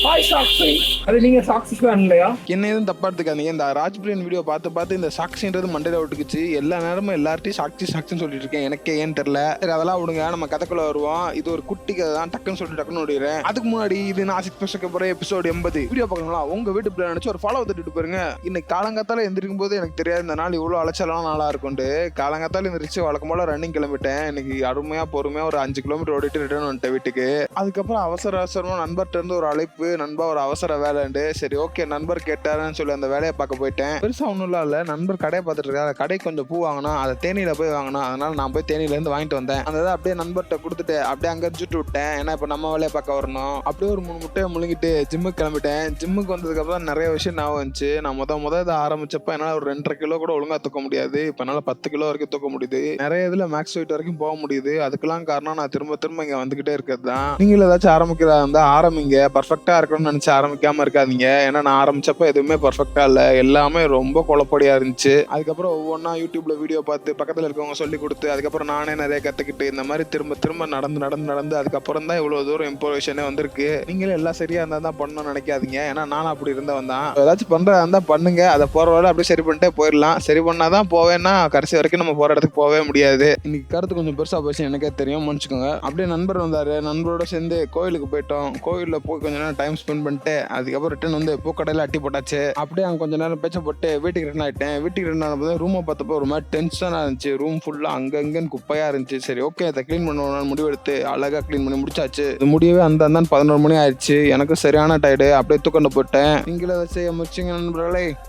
Hi Sakshi. அது நீங்க Sakshi fan இல்லையா? என்ன எதுவும் தப்பா எடுத்துக்காதீங்க. இந்த ராஜ்பிரியன் வீடியோ பார்த்து இந்த சாக்ஸின்றது மண்டையில விட்டுக்குச்சு. எல்லா நேரமும் எல்லார்ட்டையும் சாக்ஸின்னு சொல்லிட்டு இருக்கேன். எனக்கே ஏன்னு தெரியல. சரி, அதெல்லாம் விடுங்க, நம்ம கதைக்குள்ள வருவோம். இது ஒரு குட்டி கதை தான். டக்குன்னு ஓடிடுறேன். அதுக்கு முன்னாடி இது நான் 6 வருஷத்துக்கு அப்புறம் எபிசோடு 80 வீடியோ பார்க்கணுங்களா? உங்க வீட்டு பிள்ளை நினைச்சு ஒரு ஃபாலோ தட்டிட்டு போயிருங்க. இன்னைக்கு காலங்காத்தால எந்திரிக்கும் போது எனக்கு தெரியாது இந்த நாள் இவ்வளவு அலைச்சலான நாளா இருக்கும்ட்டு. காலங்காத்தால எந்திரிச்சு வழக்கம் போல ரன்னிங் கிளம்பிட்டேன். இன்னைக்கு அருமையா பொறுமையா ஒரு 5 கிலோமீட்டர் ஓடிட்டு ரிட்டர்ன் வந்துட்டேன் வீட்டுக்கு. அதுக்கப்புறம் அவசரமா நண்பர்கிட்ட இருந்து ஒரு அழைப்பு, நண்பா ஒரு அவசர வேலைண்டு. சரி ஓகே, நண்பர் கேட்டாருன்னு சொல்லி அந்த வேலையை பார்க்க போயிட்டேன். பெருசா ஒன்றும் இல்ல, நண்பர் கடையை பார்த்துட்டு இருக்காரு. கடை கொஞ்சம் பூ வாங்கணும், அதை தேனியில போய் வாங்கணும். அதனால நான் போய் தேனியில இருந்து வாங்கிட்டு வந்தேன். அந்த அப்படியே நண்பர்கிட்ட கொடுத்துட்டு அப்படியே அங்க சுட்டு விட்டேன். ஏன்னா இப்ப நம்ம வேலையை பார்க்க வரணும். அப்படியே ஒரு 3 முட்டையை முழுங்கிட்டு ஜிம்முக்கு கிளம்பிட்டேன். ஜிம்முக்கு வந்ததுக்கு அப்புறம் நிறைய விஷயம் ஞாபகம் வந்துச்சு. நான் முத இதை ஆரம்பிச்சப்ப என்னால ஒரு 2.5 கிலோ கூட ஒழுங்கா தூக்க முடியாது. இப்ப என்னால 10 கிலோ வரைக்கும் தூக்க முடியுது. நிறைய இதுல மேக்ஸ் வெயிட் வரைக்கும் போக முடியுது. அதுக்கெல்லாம் காரணம் நான் திரும்ப இங்க வந்துகிட்டே இருக்கிறது தான். நீங்க ஏதாச்சும் ஆரம்பிக்கிறதா இருந்தா ஆரம்பிங்க. பர்ஃபெக்டா இருக்கணும்னு நினைச்சு ஆரம்பிக்காம இருக்காதீங்க. ஏன்னா நான் ஆரம்பிச்சப்ப எதுவுமே பர்ஃபெக்டா இல்ல, எல்லாமே ரொம்ப குழப்படியா இருந்துச்சு. அதுக்கப்புறம் ஒவ்வொன்னா யூடியூப்ல வீடியோ பார்த்து பக்கத்துல இருக்கவங்க சொல்லி கொடுத்து அதுக்கப்புறம் நானே நிறைய கத்துக்கிட்டு இந்த மாதிரி திரும்ப நடந்து அதுக்கப்புறம் தான் இவ்வளவு தூரம் இம்ப்ரூவேஷனே வந்திருக்கு. நீங்களும் எல்லாம் சரியா இருந்தா தான் பண்ணணும்னு நினைக்காதீங்க. ஏன்னா நானும் அப்படி இருந்தவன் தான். ஏதாச்சும் பண்றதா இருந்தா பண்ணுங்க, அதை போற வேலை அப்படியே சரி பண்ணிட்டே போயிடலாம். சரி பண்ணாதான் போவேன்னா கடைசி வரைக்கும் நம்ம போற இடத்துக்கு போகவே முடியாது. இன்னைக்கு கருத்து கொஞ்சம் பெருசா போச்சு, எனக்கே தெரியும், மன்னிச்சுக்கோங்க. அப்படியே நண்பர் வந்தாரு. நண்பரோட சேர்ந்து கோயிலுக்கு போயிட்டோம். கோயில்ல போய் கொஞ்ச நேரம் டைம் ஸ்பெண்ட் பண்ணிட்டு அதுக்கப்புறம் ரிட்டர்ன் வந்து பூக்கடையில அட்டி போட்டாச்சு. அப்படியே அங்க கொஞ்ச நேரம் பேச்ச போட்டு வீட்டுக்கு ரிட்டர்ன் ஆயிட்டேன். வீட்டுக்கு ரிட்டர்ன் ஆனப்போ ரூமை பார்த்தப்போ ஒரு மாதிரி டென்ஷனா இருந்துச்சு. ரூம் ஃபுல்லா அங்கங்கன்னு குப்பையா இருந்துச்சு. சரி ஓகே, அதை கிளீன் பண்ணுவோம் முடிவெடுத்து அழகா கிளீன் பண்ணி முடிச்சாச்சு. இது முடியவே அந்த 11 மணி ஆயிடுச்சு. எனக்கு சரியான டயர்டு. அப்படியே தூக்கண்டு போட்டேன். நீங்களும் அதை செய்ய முடிச்சிங்க நண்பர்களே.